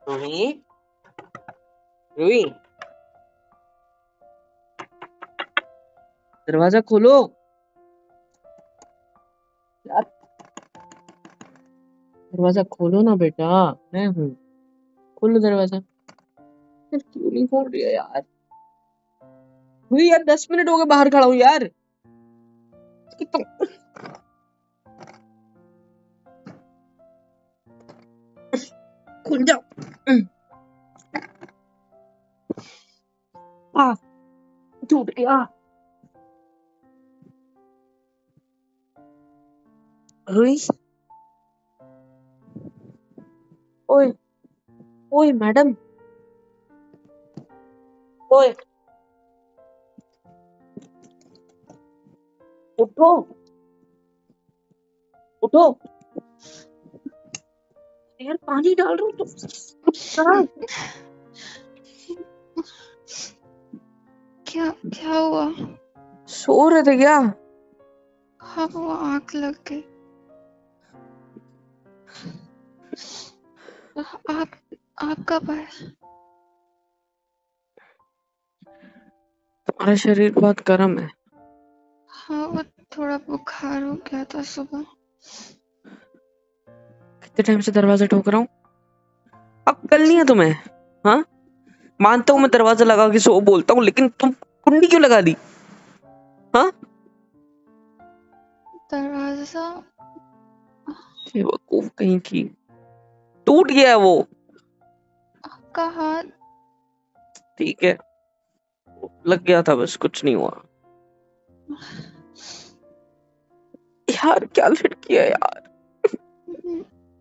रूही, रूही, दरवाजा खोलो यार, दरवाजा खोलो ना बेटा, मैं हूँ, खोलो दरवाजा। यार क्यों नहीं खोल रही है यार? रूही यार 10 मिनट हो गए बाहर खड़ा हूँ यार। खुल जाओ। टूट गया। रूही, ओए ओए मैडम, ओए उठो उठो। यार पानी डाल रहा हूँ तो क्या क्या हुआ? सो रहे थे क्या? हाँ, वो आग लग गई। आप कब आए? तुम्हारा शरीर बहुत गर्म है। हाँ, वो थोड़ा बुखार हो गया था सुबह। कितने टाइम से दरवाजा ठोक रहा हूँ? अब कल नहीं है तुम्हें? हाँ, मानता हूँ मैं दरवाजा लगा के सो बोलता हूँ, लेकिन तुम कुंडी क्यों लगा दी? हाँ, दरवाजा बेवकूफ कहीं की, टूट गया है वो। आपका हाथ। ठीक है, लग गया था बस, कुछ नहीं हुआ। यार क्या लड़की है यार।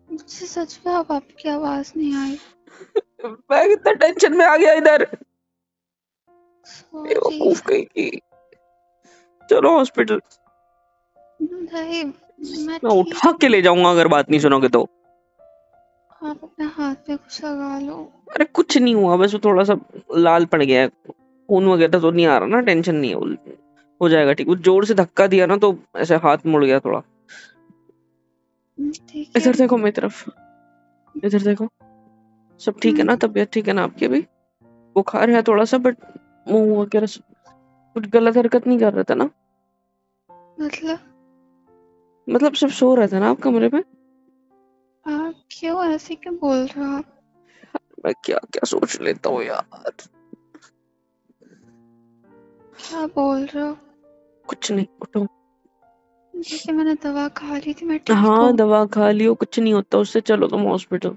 मुझे सच में अब आपकी आवाज नहीं आई। मैं कितना टेंशन में आ गया इधर, सॉरी। बेवकूफ कहीं की। चलो हॉस्पिटल, नहीं, मैं मैं ठीक उठा के हूँ। ले जाऊंगा अगर बात नहीं सुनोगे तो। आप अपने हाथ पे कुछ लगा लो। अरे कुछ नहीं हुआ, बस वो थोड़ा सा लाल पड़ गया है, खून वगैरह तो नहीं आ रहा ना, टेंशन नहीं है, हो जाएगा ठीक। वो जोर से धक्का दिया ना तो ऐसे हाथ मुड़ गया थोड़ा। ठीक है। इधर देखो मेरी तरफ, इधर देखो, सब ठीक है ना? तबीयत ठीक है ना आपकी? अभी बुखार है थोड़ा सा, बट मुंह वगैरह कुछ गलत हरकत नहीं कर रहा था ना? मतलब सिर्फ सो रहे थे ना आप कमरे में? आप क्यों ऐसे क्यों बोल रहे हो आप? मैं क्या क्या सोच लेता हूँ यार। क्या बोल रहे हो? कुछ नहीं, उठो। देखिए, मैंने दवा खा ली थी, मैं ठीक हाँ हूँ। दवा खा लियो, कुछ नहीं होता उससे। चलो तुम हॉस्पिटल,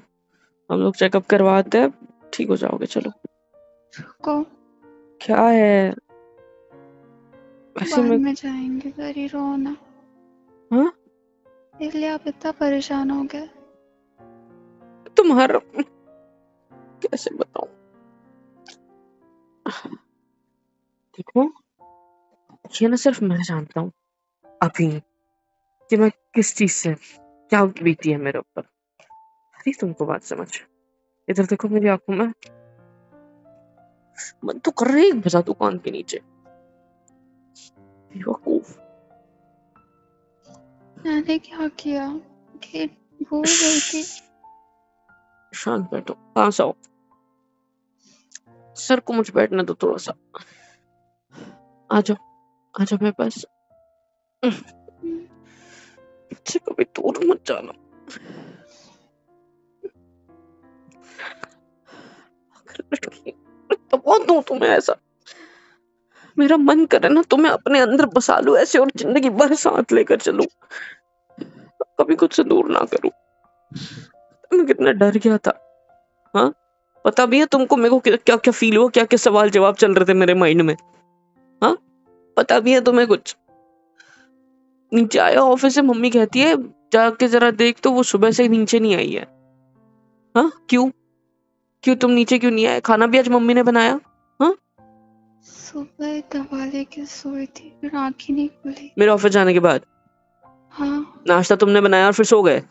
हम लोग चेकअप करवाते हैं, ठीक हो जाओगे। चलो। रुको, क्या है ऐसे बाद में? में जाएंगे, घर ही रहो ना। हाँ, इसलिए आप इतना परेशान हो गए? तुम हर कैसे बताऊं? देखो, ये ना सिर्फ मैं जानता हूँ अभी कि मैं किस चीज से, क्या बीती है मेरे ऊपर। अरे तुमको बात समझ। इधर देखो मेरी आंखों में, मन तो कर रही है एक बजा दुकान के नीचे। बेवकूफ। मैंने क्या किया कि भूल गई थी? शांत बैठो, पास आओ, सर को मुझ बैठने दो थोड़ा सा। आ जाओ, आ जाओ मेरे पास। मुझसे कभी दूर मत जाना। लड़की दबा दूं तुम्हें ऐसा? मेरा मन करे ना तुम्हें अपने अंदर बसा लूं ऐसे और जिंदगी भर साथ लेकर चलूं, कभी कुछ से दूर ना करूं। मैं कितना डर गया था। हाँ, पता भी है तुमको मेरे को क्या क्या फील हुआ, क्या क्या सवाल जवाब चल रहे थे मेरे माइंड में। हाँ, पता भी है तुम्हें कुछ? नीचे आया ऑफिस से, मम्मी कहती है जाके जरा देख तो वो सुबह से नीचे नहीं आई है। हाँ क्यों? क्यों तुम नीचे क्यों नहीं आए? खाना भी आज मम्मी ने बनाया। हाँ, सुबह दवा लेके सोई थी, फिर आँख ही नहीं खुली। मेरे ऑफिस जाने के बाद हाँ नाश्ता तुमने बनाया और फिर सो गए।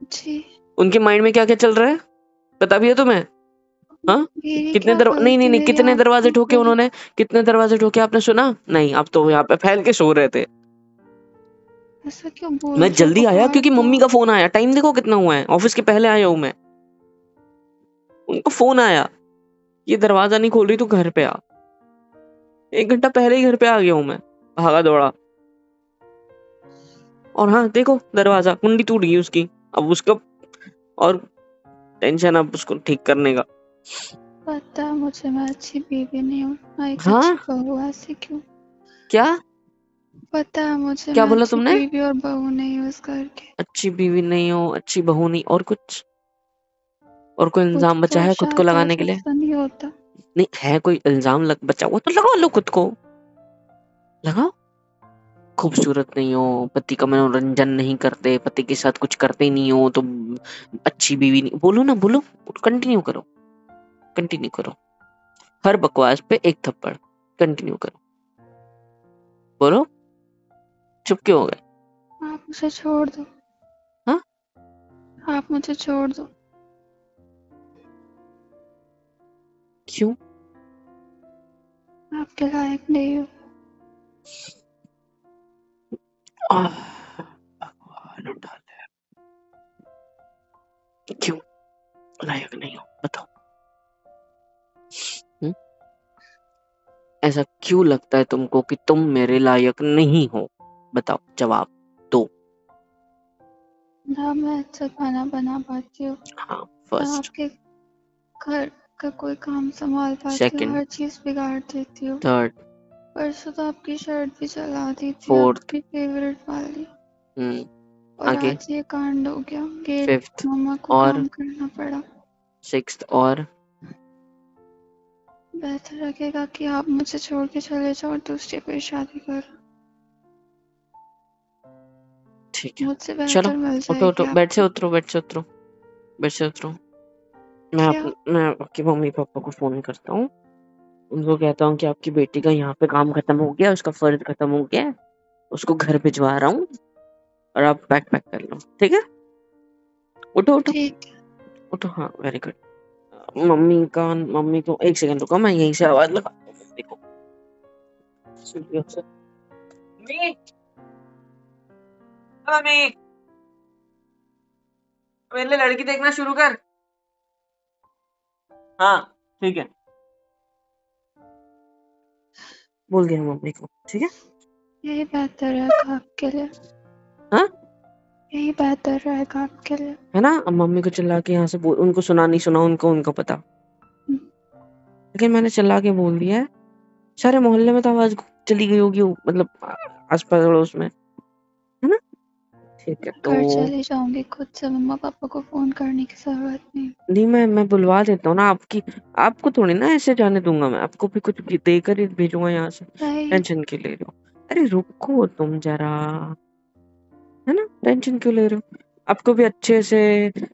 जी। उनके माइंड में क्या क्या चल रहा है पता भी है तुम्हें? हाँ, मेरी कितने क्या नहीं नहीं गलती, नहीं, मेरी कितने आँख दरवाजे नहीं ठोके खुली। उन्होंने? कितने दरवाजे ठोके आपने सुना नहीं? आप तो यहाँ पे फैल के सो रहे थे। ऐसा क्यों बोल मैं रहे हो? जल्दी आया बुखार क्योंकि था। मम्मी का फोन आया। टाइम देखो कितना हुआ है, ऑफिस के पहले आया हूँ मैं। उनको फोन आया, ये दरवाजा नहीं खोल रही तो घर पे आ। 1 घंटा पहले ही घर पे आ गया हूँ मैं, भागा दौड़ा। और हाँ देखो, दरवाजा कुंडी टूट गई उसकी, अब उसका और टेंशन अब उसको ठीक करने का। पता है मुझे, मैं अच्छी बीवी नहीं हूँ, मैं एक हाँ? अच्छी बहू, ऐसे क्यों? क्या पता है मुझे, क्या मैं बोला अच्छी तुमने? बीवी और बहू नहीं हूँ इस घर की। अच्छी बीवी नहीं हो, अच्छी बहू नहीं, और कुछ? और कोई खुद इल्जाम बचा को है खुद को शायद लगाने आज के लिए? ऐसा नहीं होता। नहीं है कोई इल्जाम बचा हुआ तो लगा लो खुद को, लगाओ। खूबसूरत नहीं हो, पति का मनोरंजन नहीं करते, पति के साथ कुछ करते नहीं हो तो अच्छी बीवी नहीं, बोलो ना, बोलो, कंटिन्यू करो, कंटिन्यू करो। हर बकवास पे एक थप्पड़, कंटिन्यू करो, बोलो। चुप क्यों हो गए? आप मुझे छोड़ दो। हाँ? आप मुझे छोड़ दो। क्यों? आपके लायक नहीं हो। भगवान उठा ले। क्यों लायक नहीं हो, बताओ। हुँ? ऐसा क्यों लगता है तुमको कि तुम मेरे लायक नहीं हो? बताओ, जवाब दो। ना मैं अच्छा खाना बना पाती हूँ, हाँ, ना फर्स्ट, आपके घर का कोई काम संभाल पाती हूँ, सेकंड, हर चीज बिगाड़ देती हूँ। थर्ड, परसों तो आपकी शर्ट भी जला दी थी, फोर्थ, आपकी फेवरेट वाली। और आगे, आज ये कांड हो गया, गेट फिफ्थ, मम्मा को और काम करना पड़ा। सिक्स्थ, और बेहतर लगेगा कि आप मुझे छोड़ के चले जाओ और दूसरी कोई शादी करो। ठीक है। मुझसे चलो, बेहतर मिल उठो जाएगी उठो, बेड से आपको। उतरो, बेड से उतरो, बेड से उतरो। क्या? मैं आपके मम्मी पापा को फोन करता हूँ, उनको कहता हूँ कि आपकी बेटी का यहाँ पे काम खत्म हो गया, उसका फर्ज खत्म हो गया है, उसको घर भिजवा रहा हूँ, और आप पैक पैक कर लो, ठीक है? उठो उठो ठीक है। उठो। हाँ, वेरी गुड। मम्मी को 1 सेकंड रुको, मैं यहीं से आवाज लगा मम्मी को। सीढ़ियों से। मम्मी, मम्मी, मेरे लिए लड़की देखना शुरू कर। हाँ, ठीक है, बोल दिया मम्मी को, ठीक है? यही बेहतर रहेगा आपके लिए। हाँ, यही बेहतर रहेगा आपके लिए। है ना? अब मम्मी को चिल्ला के यहाँ से बोल, उनको सुना नहीं सुना, उनको पता, लेकिन मैंने चिल्ला के बोल दिया है। सारे मोहल्ले में तो आवाज चली गई होगी, मतलब आस पड़ोस में, है ना? ठीक है, तो घर चली जाऊंगी खुद से, मम्मा पापा को फोन करने की जरूरत नहीं। नहीं, मैं बुलवा देता हूँ ना, आपको थोड़ी ना ऐसे जाने दूंगा मैं, आपको भी कुछ देकर ही भेजूंगा यहाँ से। नहीं। टेंशन क्यों ले रहे हो? अरे रुको तुम जरा, है ना? टेंशन क्यों ले रहे हो? आपको भी अच्छे से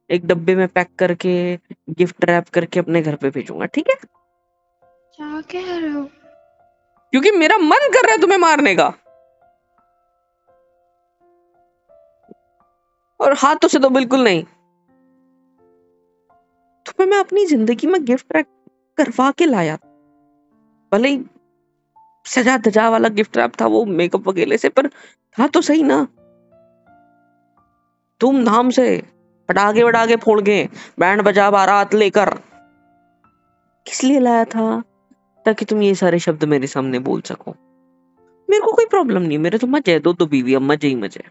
एक डब्बे में पैक करके, गिफ्ट रैप करके अपने घर पे भेजूंगा, ठीक है? क्या कह रहे हो? क्योंकि मेरा मन कर रहा है तुम्हें मारने का, और हाथों से तो बिल्कुल नहीं। तुम्हें मैं अपनी जिंदगी में गिफ्ट रैप करवा के लाया, भले ही सजा धजा वाला गिफ्ट रैप था वो, मेकअप वगैरह से, पर था तो सही ना, धूमधाम से, पटाखे वटाखे फोड़ के, बैंड बजा बारात लेकर। किस लिए लाया था? ताकि तुम ये सारे शब्द मेरे सामने बोल सको। मेरे को कोई प्रॉब्लम नहीं, मेरे तो मजे है, दो बीवी, अब मजे ही मजे,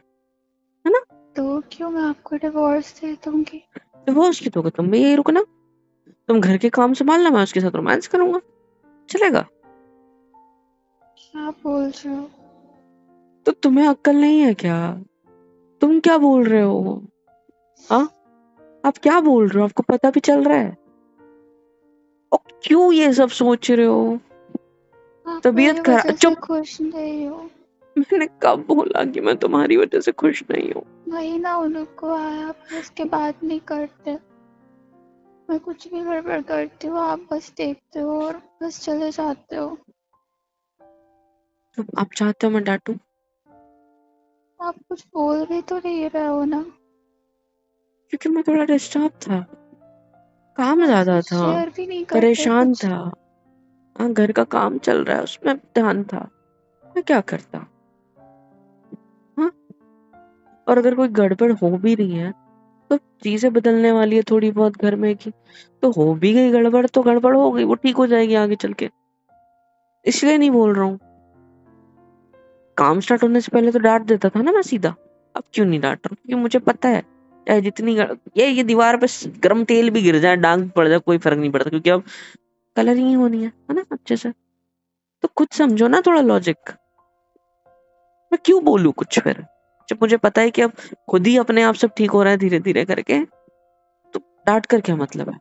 है ना? तो क्यों, मैं आपको डिवोर्स दे दूंगी। डिवोर्स की तो तुम भी यही रुकना, तुम घर के काम संभालना, मैं उसके साथ रोमांस करूंगा, चलेगा? क्या बोल रहे हो? तो तुम्हें अक्ल नहीं है क्या? तुम क्या बोल रहे हो? हाँ, आप क्या बोल रहे हो? आपको पता भी चल रहा है? और क्यों ये सब सोच रहे हो? आप तबीयत मेरी खराब? वजह से चुप। खुश नहीं हो। मैंने कब बोला कि मैं तुम्हारी वजह से खुश नहीं हूँ? वही ना, उनको आया, फिर उसके बाद नहीं करते। मैं कुछ भी गड़बड़ करती हूँ, आप बस देखते हो और बस चले जाते हो। तो आप चाहते हो मैं डांटूं? आप कुछ बोल भी तो नहीं रहे हो ना। क्योंकि मैं थोड़ा डिस्टर्ब था, काम आपसे ज्यादा था, शेयर भी नहीं करते परेशान कुछ। था। हाँ, घर का काम चल रहा है, उसमें ध्यान था, मैं क्या करता? हाँ, और अगर कोई गड़बड़ हो भी रही है तो चीजें बदलने वाली है थोड़ी बहुत घर में की, तो हो भी गई गड़बड़ तो गड़बड़ हो गई, वो ठीक हो जाएगी आगे चल के, इसलिए नहीं बोल रहा हूँ। काम स्टार्ट होने से पहले तो डांट देता था ना मैं सीधा, अब क्यों नहीं डांट रहा हूँ? क्योंकि मुझे पता है चाहे जितनी ये दीवार पे गर्म तेल भी गिर जाए, डांग पड़ जाए, कोई फर्क नहीं पड़ता, क्योंकि अब कलरिंग ही होनी है ना अच्छे से। तो कुछ समझो ना, थोड़ा लॉजिक। मैं क्यों बोलूं कुछ फिर, जब मुझे पता है कि अब खुद ही अपने आप सब ठीक हो रहा है धीरे धीरे करके, तो डांट कर क्या मतलब है?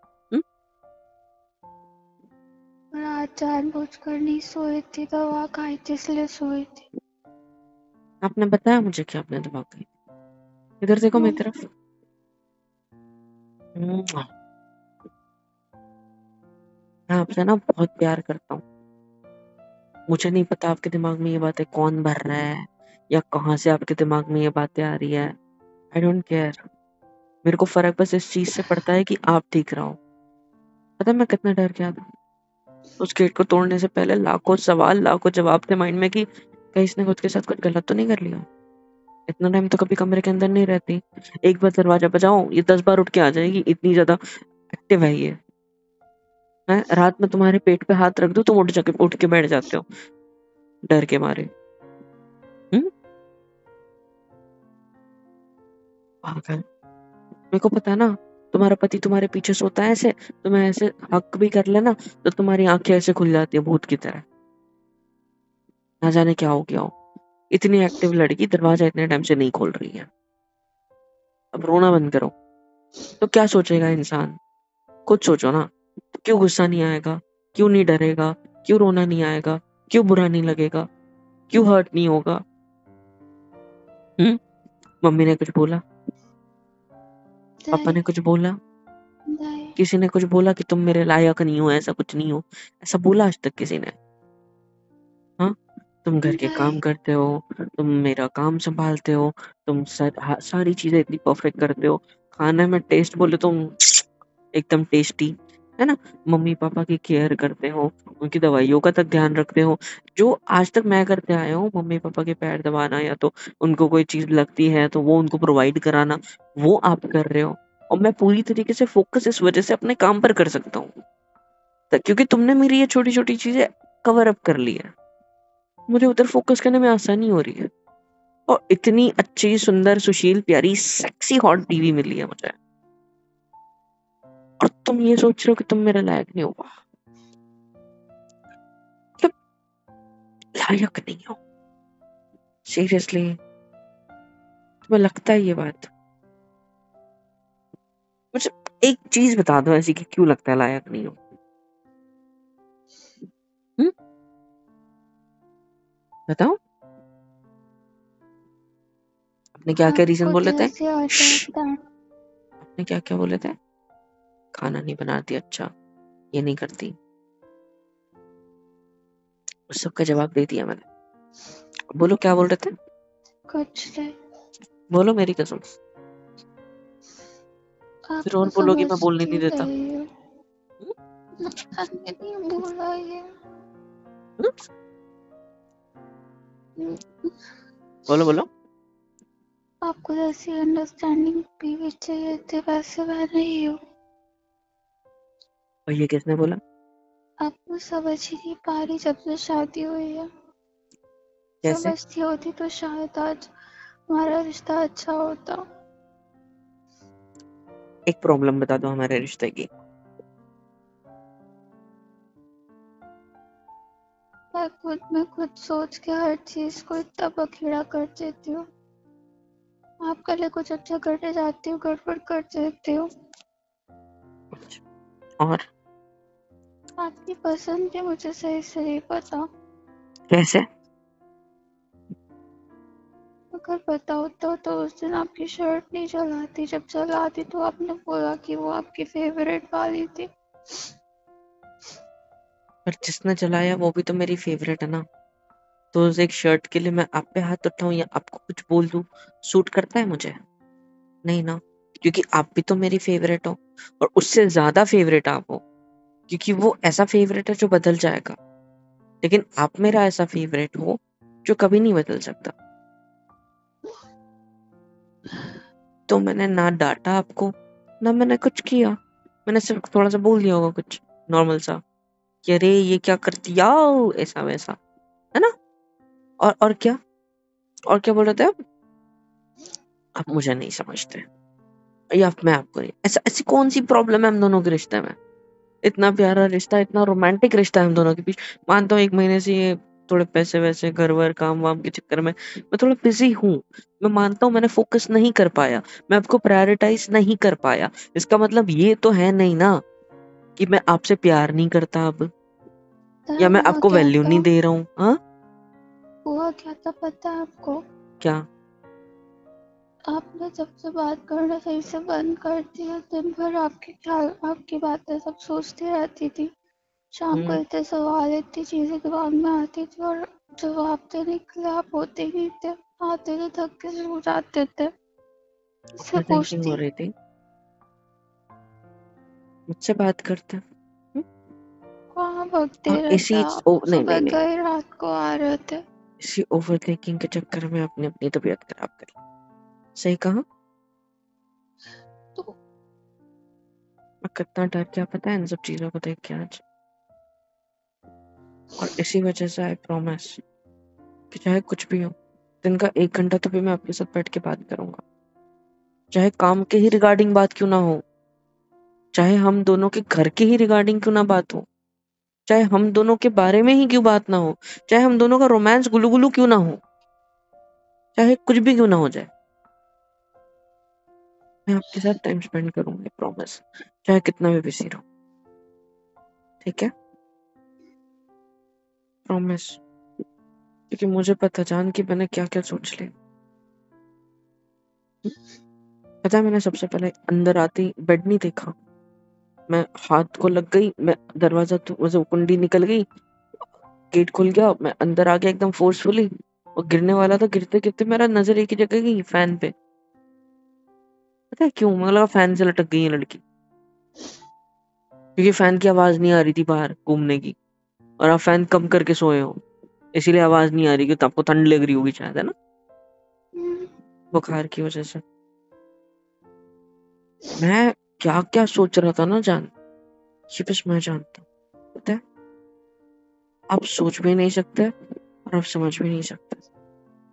और आज जानबूझकर नहीं सोई थी, दवा खाई थी इसलिए सोई थी। आपने बताया मुझे कि आपने दवा खाई, इधर देखो मेरी तरफ। मैं आपसे ना बहुत प्यार करता हूँ। मुझे नहीं पता आपके दिमाग में ये बातें कौन भर रहा है या कहाँ से आपके दिमाग में ये बातें आ रही है, आई डोंट केयर। मेरे को फर्क बस इस चीज से पड़ता है कि आप ठीक रहो। पता है मैं कितना डर गया था उस गेट को तोड़ने से पहले, लाखों सवाल लाखों जवाब थे माइंड में कि कहीं इसने खुद के साथ कुछ गलत तो नहीं कर लिया। इतना टाइम तो कभी कमरे के अंदर नहीं रहती, एक बार दरवाजा बजाओ ये 10 बार उठ के आ जाएगी, इतनी ज्यादा एक्टिव है ये। मैं रात में तुम्हारे पेट पे हाथ रख दूं तुम उठ के बैठ जाते हो डर के मारे। पागल। मेरे को पता है ना, तुम्हारा पति तुम्हारे पीछे सोता है ऐसे, तुम्हें ऐसे हक भी कर लेना तो तुम्हारी आंखें ऐसे खुल जाती है भूत की तरह, ना जाने क्या हो गया हो। इतनी एक्टिव लड़की दरवाजा इतने टाइम से नहीं खोल रही है। अब रोना बंद करो। तो क्या सोचेगा इंसान, खुद सोचो ना। क्यों गुस्सा नहीं आएगा, क्यों नहीं डरेगा, क्यों रोना नहीं आएगा, क्यों बुरा नहीं लगेगा, क्यों हर्ट नहीं होगा? मम्मी ने कुछ बोला, पापा ने कुछ बोला, नहीं। किसी ने कुछ बोला कि तुम मेरे लायक नहीं हो, ऐसा कुछ नहीं हो, ऐसा बोला आज तक किसी ने? हाँ, तुम घर के काम नहीं। करते हो, तुम मेरा काम संभालते हो, तुम सारी चीजें इतनी परफेक्ट करते हो, खाने में टेस्ट बोले तुम एकदम टेस्टी, है ना? मम्मी पापा की केयर करते हो, उनकी दवाइयों का तक ध्यान रखते हो, जो आज तक मैं करते आया हूँ। मम्मी पापा के पैर दबाना या तो उनको कोई चीज लगती है तो वो उनको प्रोवाइड कराना, वो आप कर रहे हो। और मैं पूरी तरीके से फोकस इस वजह से अपने काम पर कर सकता हूँ, क्योंकि तुमने मेरी ये छोटी छोटी चीजें कवर अप कर ली है। मुझे उधर फोकस करने में आसानी हो रही है, और इतनी अच्छी सुंदर सुशील प्यारी सेक्सी हॉट बीवी मिली है मुझे, और तुम ये सोच रहे हो कि तुम मेरे लायक नहीं हो। मतलब लायक नहीं हो, सीरियसली? तुम्हें लगता है ये बात? मुझे एक चीज बता दो ऐसी कि क्यों लगता है लायक नहीं हो। बताओ, आपने क्या क्या रीजन आपको बोले थे? जैसे आता है आपने क्या क्या बोले थे? खाना नहीं बनाती, अच्छा ये नहीं करती, उस सब का जवाब दे दिया मैंने। बोलो क्या बोल रहे थे, कुछ नहीं। बोलो मेरी कसम। फिर आपको और बोलोगी मैं बोलने समझती नहीं देता। नहीं हूँ। मैंने नहीं बोला ये। बोलो बोलो। आपको जैसी अंडरस्टैंडिंग बीवी चाहिए थी वैसे मैं नहीं हूँ। और ये किसने बोला? आपको समझ ही नहीं पा रही जब से शादी हुई है। कैसे? समझती होती तो शायद आज हमारा रिश्ता अच्छा होता। एक प्रॉब्लम बता दो हमारे रिश्ते की। मैं खुद सोच के हर चीज को इतना बखेड़ा कर देती हूँ। आपके लिए कुछ अच्छा करने जाती हूँ गड़बड़ कर देती हूँ। और आपकी पसंद भी मुझे सही से नहीं पता। कैसे? अगर पता होता तो उस दिन आपकी शर्ट नहीं जलाती, जब जलाती तो आपने बोला कि वो आपकी फेवरेट वाली थी। पर जिसने जलाया वो भी तो मेरी फेवरेट है ना, तो उस एक शर्ट के लिए मैं आप पे हाथ उठाऊं या आपको कुछ बोल दूं, सूट करता है मुझे? नहीं ना, क्योंकि आप भी तो मेरी फेवरेट हो, और उससे ज्यादा फेवरेट आप हो, क्योंकि वो ऐसा फेवरेट है जो बदल जाएगा, लेकिन आप मेरा ऐसा फेवरेट हो जो कभी नहीं बदल सकता। तो मैंने ना डांटा आपको, ना मैंने कुछ किया। मैंने सिर्फ थोड़ा सा बोल दिया होगा कुछ नॉर्मल सा कि अरे ये क्या कर दिया, ऐसा वैसा, है ना। और क्या, और क्या बोल रहे थे आप मुझे नहीं समझते, या मैं आपको नहीं। ऐसा ऐसी कौन सी प्रॉब्लम है हम दोनों के रिश्ते में? इतना प्यारा रिश्ता, इतना रोमांटिक रिश्ता है हम दोनों के बीच। मानता हूँ 1 महीने से ये थोड़े पैसे वैसे घर वर काम वाम के चक्कर में मैं थोड़ा बिजी हूँ। मैं मानता हूँ मैंने फोकस नहीं कर पाया, मैं आपको प्रायोरिटाइज नहीं कर पाया। इसका मतलब ये तो है नहीं ना कि मैं आपसे प्यार नहीं करता अब, या मैं हुआ आपको क्या वैल्यू था? नहीं दे रहा हूँ। हाँ, हुआ क्या था पता है आपको? क्या? आपने जब से बात करना सही से बंद कर दिया, दिन भर आपके ख्याल, आपकी बातें सब सोचती रहती थी। शाम को हम्म इतने सवाल, इतनी चीजें दिमाग में आती थी और जवाब देने के लिए आप होते ही नहीं थे। आते थे थक के सो जाते थे। इससे ओवर थिंकिंग हो पूछती रही थी, मुझसे बात करते। कहाँ भगते और रहते आप? नहीं सुबह नहीं नहीं, गए रात को आ रहे थे। इसी ओवर थिंकिंग के चक्कर में आपने अपनी तबीयत खराब कर ली। सही कहा। तो मैं कितना डर गया पता है इन सब चीजों को देख के आज। और इसी वजह से आई प्रॉमिस कि चाहे कुछ भी हो, दिन का 1 घंटा तो भी मैं आपके साथ बैठ के बात करूंगा। चाहे काम के ही रिगार्डिंग बात क्यों ना हो, चाहे हम दोनों के घर के ही रिगार्डिंग क्यों ना बात हो, चाहे हम दोनों के बारे में ही क्यों बात ना हो, चाहे हम दोनों का रोमांस गुलू गुलू क्यों ना हो, चाहे कुछ भी क्यों ना हो जाए, मैं आपके साथ टाइम स्पेंड करूंगी, प्रॉमिस। चाहे कितना भी बिजी रहो, ठीक है, प्रॉमिस। क्योंकि मुझे पता जान कि मैंने क्या क्या सोच लिया। पता है मैंने सबसे पहले अंदर आते ही बेड नहीं देखा, मैं हाथ को लग गई, मैं दरवाजा तो वो कुंडी निकल गई, गेट खुल गया, मैं अंदर आ गया एकदम फोर्सफुली। और गिरने वाला था, गिरते गिरते मेरा नजर एक ही जगह गई, फैन पे। पता है क्यों? मुझे लगा फैन से लटक गई है लड़की, क्योंकि फैन की आवाज नहीं आ रही थी बाहर घूमने की, और आप फैन कम करके सोए हो, इसीलिए आवाज नहीं आ रही, क्योंकि आपको ठंड लग रही होगी शायद, है ना, बुखार की वजह से। मैं क्या क्या सोच रहा था ना जान, ये बस मैं जानता हूँ। पता है आप सोच भी नहीं सकते और आप समझ भी नहीं सकते।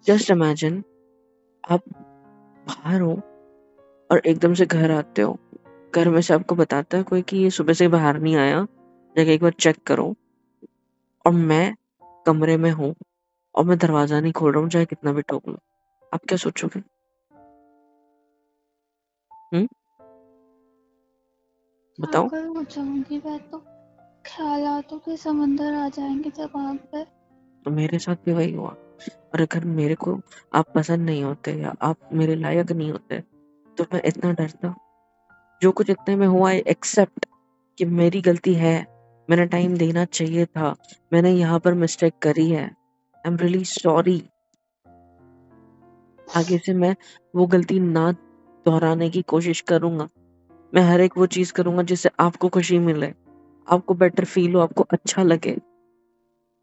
जस्ट इमेजिन, आप बाहर हो और एकदम से घर आते हो, घर में से आपको बताता है कोई कि ये सुबह से बाहर नहीं आया, जाके एक बार चेक करो। और मैं कमरे में हूँ और मैं दरवाजा नहीं खोल रहा हूँ, चाहे कितना भी ठोक लो। आप क्या सोचोगे? हम्म बताओ। पागल हो जाऊंगी मैं तो। ख्यालातों के समंदर आ जाएंगे दिमाग पे। तो मेरे साथ भी वही हुआ। और अगर मेरे को आप पसंद नहीं होते या आप मेरे लायक नहीं होते तो मैं इतना डरता। जो कुछ इतने में हुआ, आई एक्सेप्ट कि मेरी गलती है, मैंने टाइम देना चाहिए था, मैंने यहाँ पर मिस्टेक करी है, आई एम रियली सॉरी। आगे से मैं वो गलती ना दोहराने की कोशिश करूंगा। मैं हर एक वो चीज करूंगा जिससे आपको खुशी मिले, आपको बेटर फील हो, आपको अच्छा लगे।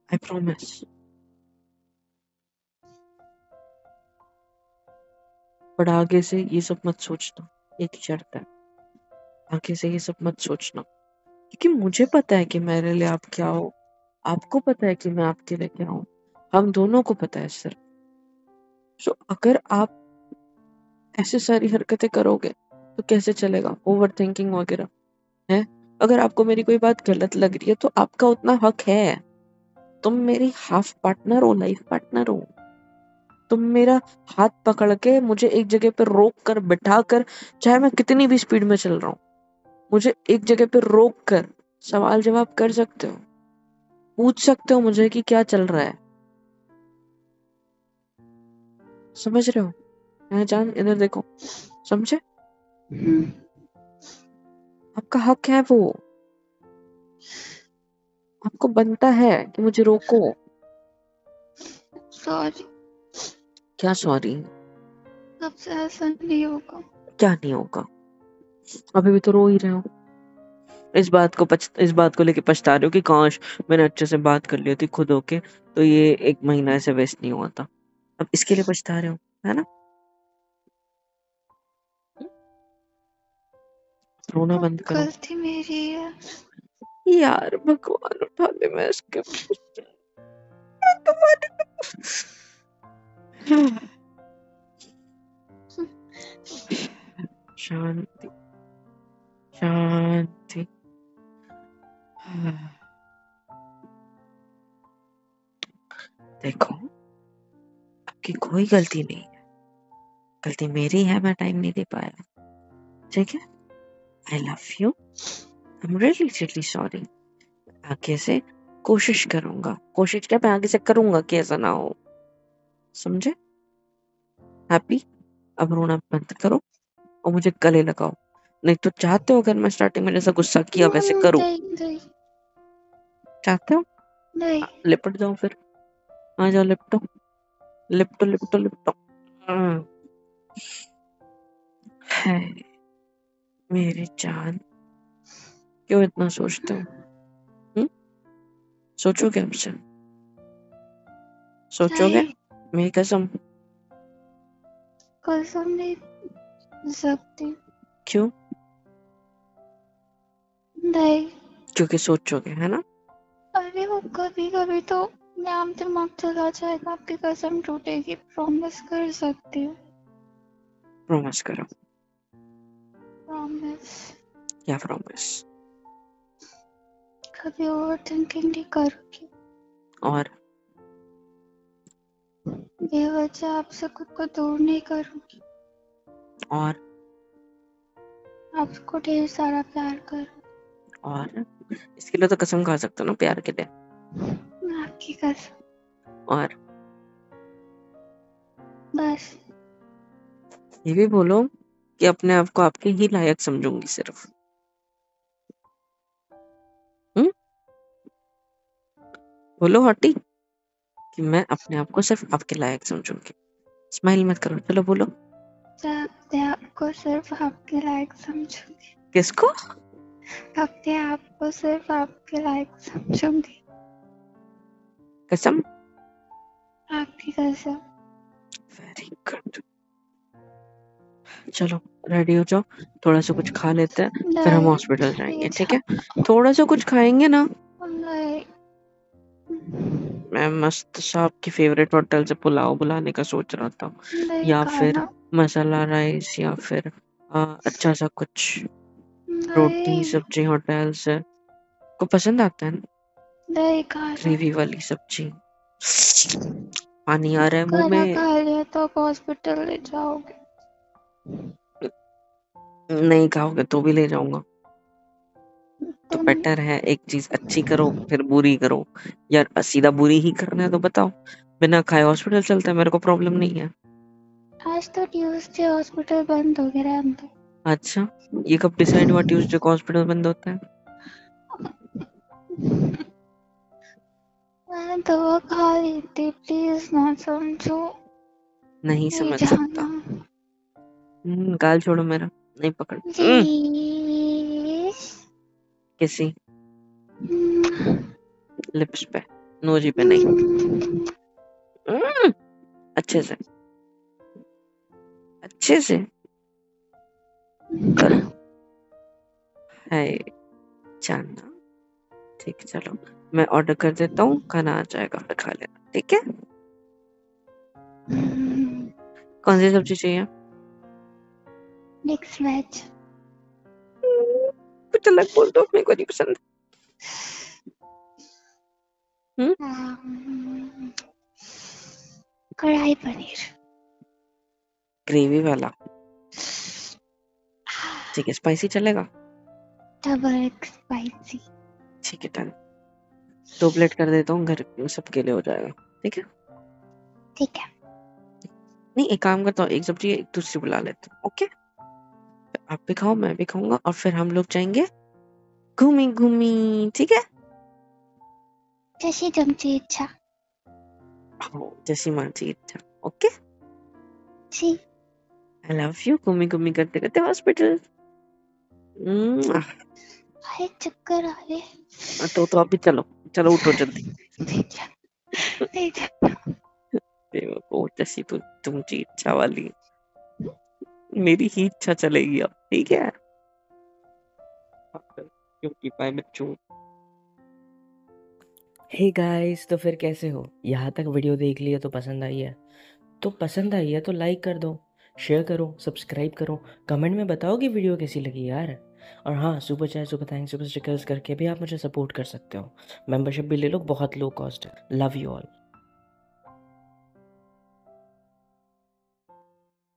I promise. बट आगे से ये सब मत सोचना, एक शर्त है, आगे से ये सब मत सोचना। क्योंकि मुझे पता है कि मेरे लिए आप क्या हो, आपको पता है कि मैं आपके लिए क्या हूँ, हम दोनों को पता है सर। सो अगर आप ऐसे सारी हरकतें करोगे तो कैसे चलेगा, ओवर थिंकिंग वगैरह है। अगर आपको मेरी कोई बात गलत लग रही है तो आपका उतना हक है। तुम मेरी हाफ पार्टनर हो, लाइफ पार्टनर हो। तुम मेरा हाथ पकड़ के मुझे एक जगह पे रोक कर बिठा कर, चाहे मैं कितनी भी स्पीड में चल रहा हूँ, मुझे एक जगह पे रोक कर सवाल जवाब कर सकते हो, पूछ सकते हो मुझे कि क्या चल रहा है। समझ रहे हो? मैं जान, इधर देखो, समझे? आपका हक है वो, आपको बनता है कि मुझे रोको। सॉरी। क्या सॉरी? अब से ऐसा नहीं होगा। क्या नहीं होगा? अभी भी तो रो ही रहे हो। इस बात को लेके पछता रहे हो कि काश मैंने अच्छे से बात कर ली थी खुद होके, तो ये 1 महीना ऐसे वेस्ट नहीं हुआ था। अब इसके लिए पछता रहे हो, है ना। रोना बंद करो गलती मेरी है। यार, भगवान उठा ले, मैं इसके तुम्हारी शांति शांति। देखो, आपकी कोई गलती नहीं है, गलती मेरी है, मैं टाइम नहीं दे पाया, ठीक है। आई love you, I am really really sorry. आगे से कोशिश करूंगा, कोशिश क्या, मैं आगे से करूंगा कि ऐसा ना हो, समझे। हैप्पी, अब रोना बंद करो और मुझे गले लगाओ। नहीं तो चाहते हो अगर मैं स्टार्टिंग में जैसा गुस्सा किया वैसे करूं? नहीं चाहते हो? नहीं। लिपट जाओ फिर, आ जाओ, लिपटो लिपटो लिपटो लिपटो। है मेरी जान, क्यों इतना सोचते हो? सोचोगे हमसे? सोचोगे? नहीं, मेरी कसम। कसम नहीं सकती। क्यों? नहीं। क्योंकि सोचोगे, है ना। अरे वो कभी कभी तो नाम दिमाग चला जाएगा, आपकी कसम टूटेगी, प्रॉमिस कर सकती हूँ। प्रॉमिस करो। प्रॉमिस। क्या प्रॉमिस? कभी ओवर थिंकिंग नहीं करूँगी, और बेवजह आपसे खुद को दूर नहीं करूँगी, और आपको ढेर सारा प्यार करूँगी। और इसके लिए तो कसम खा सकते हो ना, प्यार के लिए। आपकी कसम। और बस। ये भी बोलो कि अपने आप को आपके ही लायक समझूंगी सिर्फ। बोलो हॉटी कि मैं अपने आप को सिर्फ आपके लायक समझूंगी। स्माइल मत करो, चलो बोलो। अपने आप को सिर्फ आपके लायक समझूंगी। किसको? अपने आप को सिर्फ आपके लायक समझूंगी। कसम? आपकी कसम। Very good. चलो रेडी हो जाओ, थोड़ा सा कुछ खा लेते हैं, फिर हम हॉस्पिटल जाएंगे, ठीक है। थोड़ा सा कुछ खाएंगे ना। नहीं। मैं मस्त सा आपकी फेवरेट होटल से पुलाव बुलाने का सोच रहा था, नहीं या फिर खाना। मसाला राइस, या फिर अच्छा सा कुछ रोटी नहीं। सब्जी होटल से। को पसंद आता है ना नहीं खाना। ग्रेवी वाली सब्जी? पानी आ रहा है मुंह खाना में। खा लिया तो आप हॉस्पिटल ले जाओगे। नहीं खाओगे तो भी ले जाऊंगा। तो तुम बेटर है एक चीज अच्छी करो फिर बुरी करो। यार सीधा बुरी ही करना है तो बताओ, बिना खाए हॉस्पिटल चलता है, मेरे को प्रॉब्लम नहीं है। आज तो ट्यूसडे हॉस्पिटल बंद हो गया है। अच्छा, ये कब डिसाइड हुआ ट्यूसडे को हॉस्पिटल बंद होता है? मैं दवा खा ली थी, प्लीज ना समझो। नहीं नहीं समझ सकता। जाना गाल छोड़ो मेरा, नहीं पकड़। प्लीज। किसी लिप्स पे, नोजी पे नहीं। अच्छे से, अच्छे से करो। है जानना, ठीक है। चलो मैं ऑर्डर कर देता हूँ, खाना आ जाएगा, फिर खा लेना, ठीक है। कौन सी सब्जी चाहिए? Mix veg. कुछ अलग बोल दो, मेरे को नहीं पसंद। कढ़ाई पनीर। ग्रेवी वाला, ठीक है। स्पाइसी चलेगा? Double spicy. ठीक है, डन। 2 प्लेट कर देता हूँ, घर में सबके लिए हो जाएगा, ठीक है। ठीक है। नहीं, एक काम करता हूँ, एक सब्जी एक दूसरी बुला लेते हैं, ओके। आप भी खाओ, मैं भी खाऊंगा, और फिर हम लोग जाएंगे घूमी घूमी, ठीक है। जैसी तुमची इच्छा। जैसी मर्जी इच्छा, ओके। जी। I love you. घूमी घूमी करते करते हॉस्पिटल। आए चक्कर आ रहे। तो अभी चलो, चलो उठो जल्दी। नहीं जाना। बेवकूफ जैसी तुमची इच्छा वाली, मेरी ही इच्छा चलेगी अब, ठीक है। पागल, क्योंकि पाए बच्चों। हे गाइस, तो फिर कैसे हो? यहाँ तक वीडियो देख लिया तो पसंद आई है? तो पसंद आई है तो लाइक कर दो, शेयर करो, सब्सक्राइब करो, कमेंट में बताओ कि वीडियो कैसी लगी यार। और हाँ, super chat, super thanks, super stickers करके भी आप मुझे सपोर्ट कर सकते हो। मेंबरशिप भी ले लो, बहुत लो कॉस्ट है। Love you all.